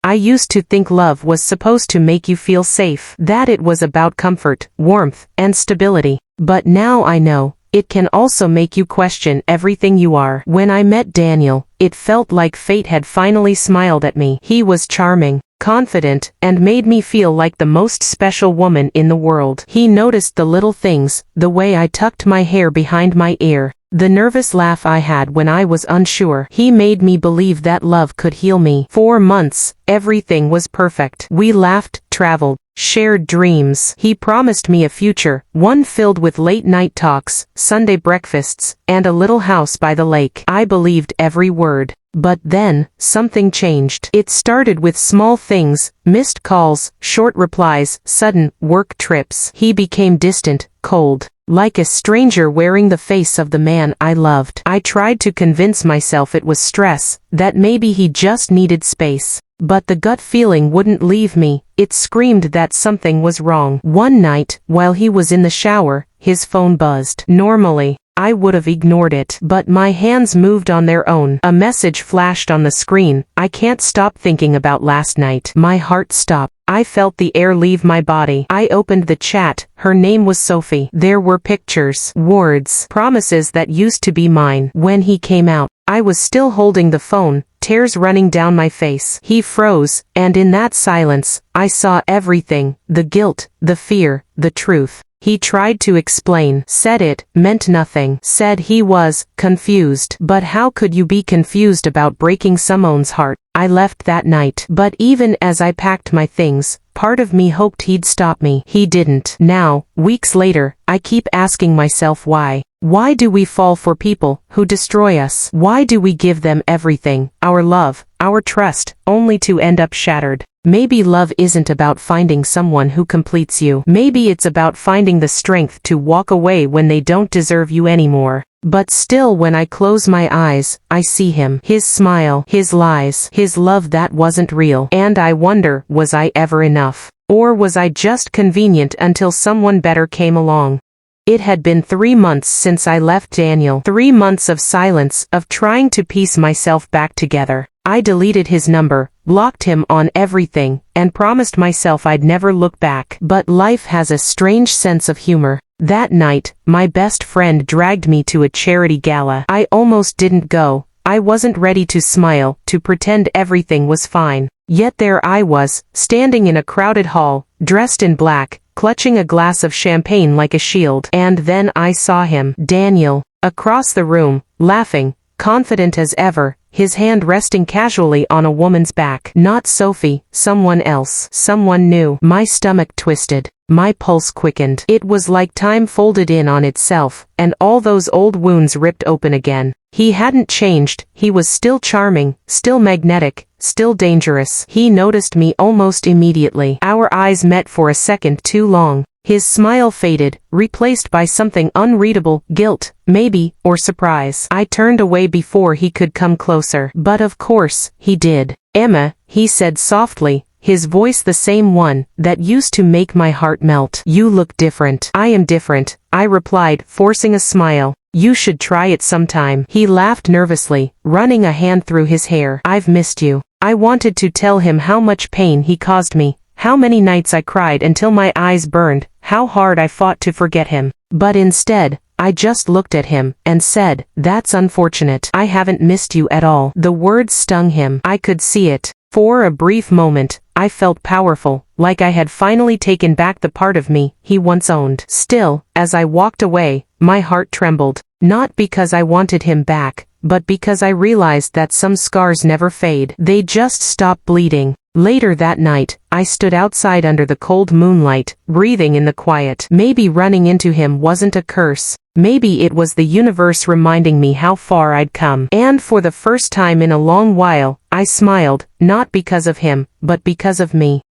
I used to think love was supposed to make you feel safe, that it was about comfort, warmth, and stability. But now I know, it can also make you question everything you are. When I met Daniel, it felt like fate had finally smiled at me. He was charming, confident, and made me feel like the most special woman in the world. He noticed the little things, the way I tucked my hair behind my ear, the nervous laugh I had when I was unsure. He made me believe that love could heal me. For months, everything was perfect. We laughed, traveled, shared dreams. He promised me a future, one filled with late-night talks, Sunday breakfasts, and a little house by the lake. I believed every word. But then, something changed. It started with small things, missed calls, short replies, sudden work trips. He became distant, cold, like a stranger wearing the face of the man I loved. I tried to convince myself it was stress, that maybe he just needed space. But the gut feeling wouldn't leave me. It screamed that something was wrong. One night, while he was in the shower, his phone buzzed. Normally, I would have ignored it, but my hands moved on their own. A message flashed on the screen. I can't stop thinking about last night. My heart stopped. I felt the air leave my body. I opened the chat. Her name was Sophie. There were pictures, words, promises that used to be mine. When he came out, I was still holding the phone, tears running down my face. He froze, and in that silence, I saw everything, the guilt, the fear, the truth. He tried to explain, said it meant nothing, said he was confused. But how could you be confused about breaking someone's heart? I left that night. But even as I packed my things, part of me hoped he'd stop me. He didn't. Now, weeks later, I keep asking myself why. Why do we fall for people who destroy us? Why do we give them everything, our love, our trust, only to end up shattered? Maybe love isn't about finding someone who completes you. Maybe it's about finding the strength to walk away when they don't deserve you anymore. But still, when I close my eyes, I see him. His smile, his lies, his love that wasn't real. And I wonder, was I ever enough? Or was I just convenient until someone better came along? It had been 3 months since I left Daniel. 3 months of silence, of trying to piece myself back together. I deleted his number, blocked him on everything, and promised myself I'd never look back. But life has a strange sense of humor. That night, my best friend dragged me to a charity gala. I almost didn't go. I wasn't ready to smile, to pretend everything was fine. Yet there I was, standing in a crowded hall, dressed in black, clutching a glass of champagne like a shield. And then I saw him, Daniel, across the room, laughing, confident as ever, his hand resting casually on a woman's back. Not Sophie, someone else, someone new. My stomach twisted. My pulse quickened. It was like time folded in on itself, and all those old wounds ripped open again. He hadn't changed. He was still charming, still magnetic, still dangerous. He noticed me almost immediately. Our eyes met for a second too long. His smile faded, replaced by something unreadable, guilt, maybe, or surprise. I turned away before he could come closer. But of course, he did. Emma, he said softly, his voice the same one that used to make my heart melt. You look different. I am different, I replied, forcing a smile. You should try it sometime. He laughed nervously, running a hand through his hair. I've missed you. I wanted to tell him how much pain he caused me. How many nights I cried until my eyes burned, how hard I fought to forget him. But instead, I just looked at him and said, that's unfortunate. I haven't missed you at all. The words stung him. I could see it. For a brief moment, I felt powerful, like I had finally taken back the part of me he once owned. Still, as I walked away, my heart trembled. Not because I wanted him back, but because I realized that some scars never fade. They just stop bleeding. Later that night, I stood outside under the cold moonlight, breathing in the quiet. Maybe running into him wasn't a curse. Maybe it was the universe reminding me how far I'd come. And for the first time in a long while, I smiled, not because of him, but because of me.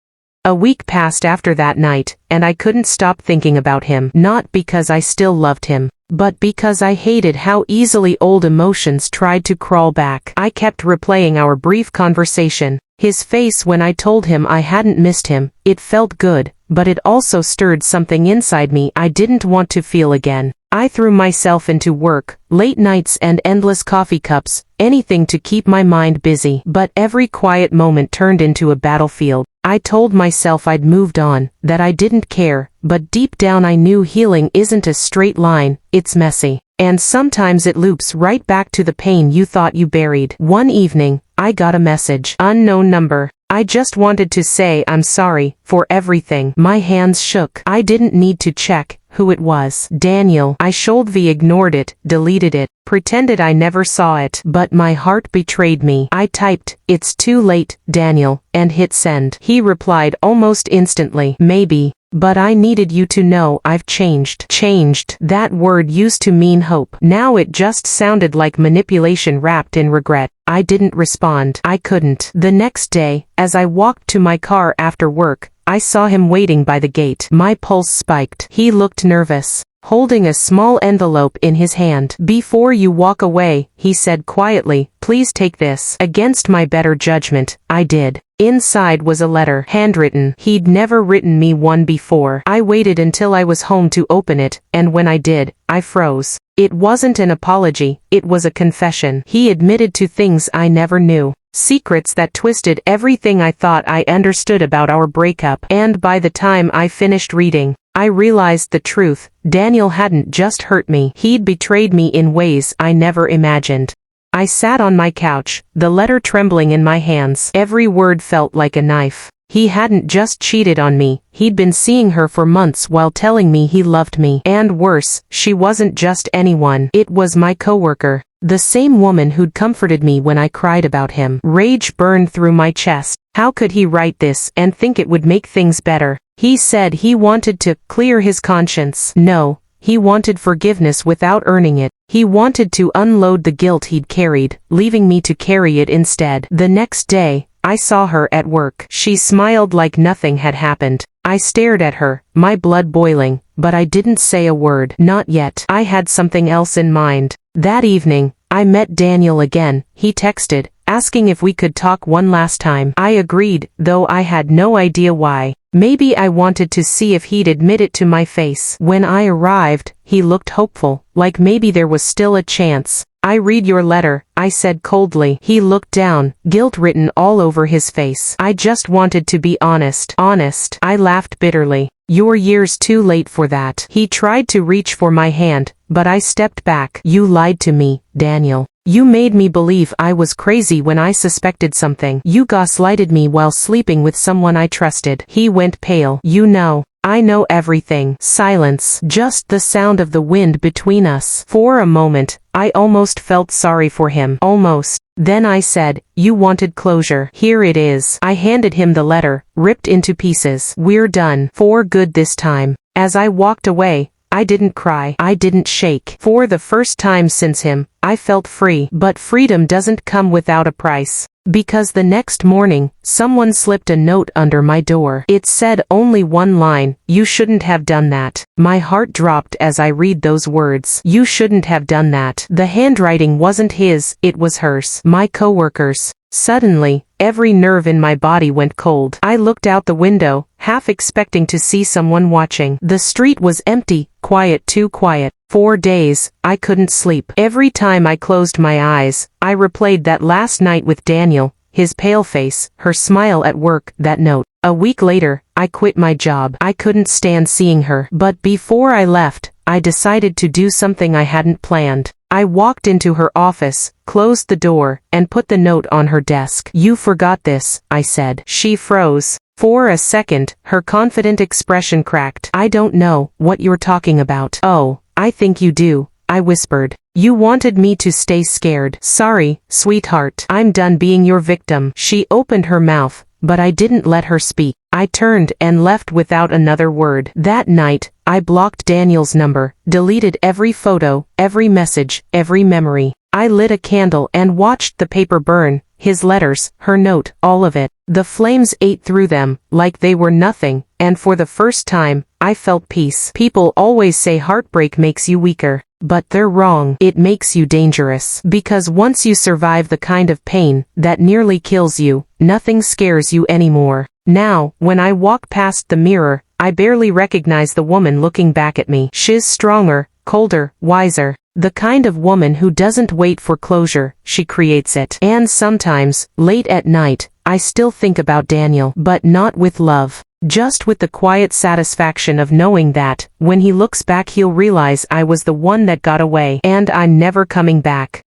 A week passed after that night, and I couldn't stop thinking about him. Not because I still loved him, but because I hated how easily old emotions tried to crawl back. I kept replaying our brief conversation. His face when I told him I hadn't missed him. It felt good, but it also stirred something inside me I didn't want to feel again. I threw myself into work, late nights and endless coffee cups, anything to keep my mind busy. But every quiet moment turned into a battlefield. I told myself I'd moved on, that I didn't care, but deep down I knew healing isn't a straight line, it's messy. And sometimes it loops right back to the pain you thought you buried. One evening, I got a message. Unknown number. I just wanted to say I'm sorry for everything. My hands shook. I didn't need to check who it was. Daniel. I ignored it, deleted it, pretended I never saw it. But my heart betrayed me. I typed, "It's too late, Daniel," and hit send. He replied almost instantly, "Maybe. But I needed you to know I've changed." Changed. That word used to mean hope. Now it just sounded like manipulation wrapped in regret. I didn't respond. I couldn't. The next day, as I walked to my car after work, I saw him waiting by the gate. My pulse spiked. He looked nervous, holding a small envelope in his hand. "Before you walk away," he said quietly, "please take this." Against my better judgment, I did. Inside was a letter, handwritten. He'd never written me one before. I waited until I was home to open it, and when I did, I froze. It wasn't an apology, it was a confession. He admitted to things I never knew. Secrets that twisted everything I thought I understood about our breakup. And by the time I finished reading, I realized the truth. Daniel hadn't just hurt me. He'd betrayed me in ways I never imagined. I sat on my couch, the letter trembling in my hands. Every word felt like a knife. He hadn't just cheated on me, he'd been seeing her for months while telling me he loved me. And worse, she wasn't just anyone. It was my coworker. The same woman who'd comforted me when I cried about him. Rage burned through my chest. How could he write this and think it would make things better? He said he wanted to clear his conscience. No. He wanted forgiveness without earning it. He wanted to unload the guilt he'd carried, leaving me to carry it instead. The next day, I saw her at work. She smiled like nothing had happened. I stared at her, my blood boiling, but I didn't say a word. Not yet. I had something else in mind. That evening, I met Daniel again. He texted, asking if we could talk one last time. I agreed, though I had no idea why. Maybe I wanted to see if he'd admit it to my face. When I arrived, he looked hopeful, like maybe there was still a chance. "I read your letter," I said coldly. He looked down, guilt written all over his face. "I just wanted to be honest." Honest. I laughed bitterly. "You're years too late for that." He tried to reach for my hand, but I stepped back. "You lied to me, Daniel. You made me believe I was crazy when I suspected something. You gaslighted me while sleeping with someone I trusted." He went pale. "You know. I know everything." Silence. Just the sound of the wind between us. For a moment, I almost felt sorry for him. Almost. Then I said, "You wanted closure. Here it is." I handed him the letter, ripped into pieces. "We're done. For good this time." As I walked away, I didn't cry. I didn't shake. For the first time since him, I felt free. But freedom doesn't come without a price. Because the next morning, someone slipped a note under my door. It said only one line, "You shouldn't have done that." My heart dropped as I read those words. You shouldn't have done that. The handwriting wasn't his, it was hers. My coworker's. Suddenly, every nerve in my body went cold. I looked out the window, half expecting to see someone watching. The street was empty, quiet, too quiet. For days, I couldn't sleep. Every time I closed my eyes, I replayed that last night with Daniel, his pale face, her smile at work, that note. A week later, I quit my job. I couldn't stand seeing her. But before I left, I decided to do something I hadn't planned. I walked into her office, closed the door, and put the note on her desk. "You forgot this," I said. She froze. For a second, her confident expression cracked. "I don't know what you're talking about." "Oh, I think you do," I whispered. "You wanted me to stay scared." "Sorry, sweetheart. I'm done being your victim." She opened her mouth, but I didn't let her speak. I turned and left without another word. That night, I blocked Daniel's number, deleted every photo, every message, every memory. I lit a candle and watched the paper burn, his letters, her note, all of it. The flames ate through them, like they were nothing, and for the first time, I felt peace. People always say heartbreak makes you weaker. But they're wrong. It makes you dangerous. Because once you survive the kind of pain that nearly kills you, nothing scares you anymore. Now, when I walk past the mirror, I barely recognize the woman looking back at me. She's stronger, colder, wiser. The kind of woman who doesn't wait for closure, she creates it. And sometimes, late at night, I still think about Daniel, but not with love. Just with the quiet satisfaction of knowing that, when he looks back he'll realize I was the one that got away, and I'm never coming back.